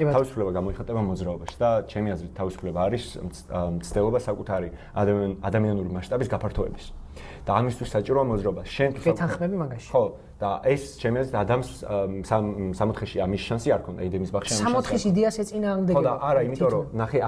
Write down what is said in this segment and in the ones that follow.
თავისუფლება გამოიხატება მოძრაობაში და ჩემი აზრით თავისუფლება არის მცდელობა საკუთარი ადამიანური მასშტაბის გაფართოების. და ამისთვის საჭიროა მოძრაობა. შენ თუ გეთანხმები მაგაში. ხო, და ეს ჩემი აზრით ადამიანს სამოთხეში ამის შანსი არ ქონდა იდემის ბაღში ამის შანსი. სამოთხის იდეას ეწინააღმდეგება. ხო და არა, იმიტომ რომ ნახე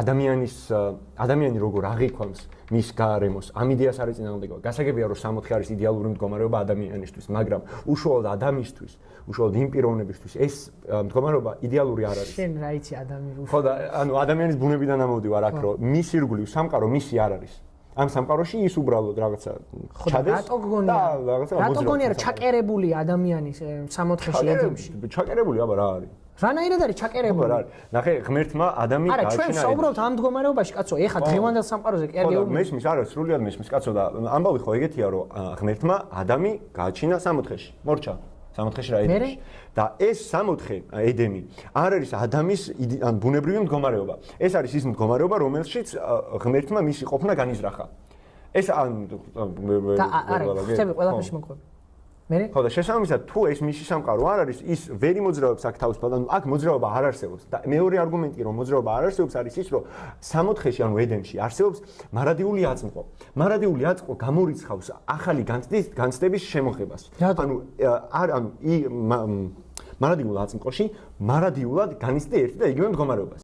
ადამიანი როგორ აღიქვამს მის გარემოს, ამ იდეას არ ეწინააღმდეგება. გასაგებია რომ სამოთხე არის იდეალური მდგომარეობა ადამიანისთვის, მაგრამ უშუალოდ ადამიანისთვის, უშუალოდ იმ პიროვნებისთვის ეს მდგომარეობა იდეალური არ არის. შენ რა იცი ადამიანი? ხო და ანუ ადამიანის ბუნებიდან ამოვდივარ აქ რომ მის ირგვლივ სამყარო მისი არ არის. ამ სამყაროში ის უბრალოდ რაღაცა ჩადეს. რატო გონია რომ ჩაკერებული ადამიანის სამოთხეში ედიმში? ჩაკერებული აბა რა არის? რანაირად არის ჩაკერებული? არა, ნახე, ღმერთმა ადამი არა, ჩვენ საუბრობთ ამ მდგომარეობაში, კაცო, ეხლა დღევანდელ სამყაროზე კი არ გეუბნები. მესმის, არა, სრულიად მესმის, კაცო და ამბავი ხო ეგეთია, რომ ღმერთმა ადამი გააჩინა სამოთხეში. მორჩა სამოთხეში რა ედემში. და ეს სამოთხე ედემი არ არის ადამიანის ან ბუნებრივი მდგომარეობა. ეს არის ის მდგომარეობა, რომელშიც ღმერთმა მისი ყოფნა განიზრახა. ეს ან და არა, ხსები ყველაფერში მოყვები. მე? ხო და შესაბამისად, თუ ეს მისი სამყარო არ არის, ის ვერ იმოძრაობს აქ თავისუფლად, ანუ აქ მოძრაობა არ არსებობს. და მეორე არგუმენტი, რომ მოძრაობა არ არსებობს, არის ის, რომ სამოთხეში, ანუ ედემში არსებობს მარადიული აწმყო. მარადიული აწმყო გამორიცხავს ახალი განცდების შემოღებას. ანუ მარადიულ აწმყოში მარადიულად განიცდე ერთი და იგივე მდგომარეობას.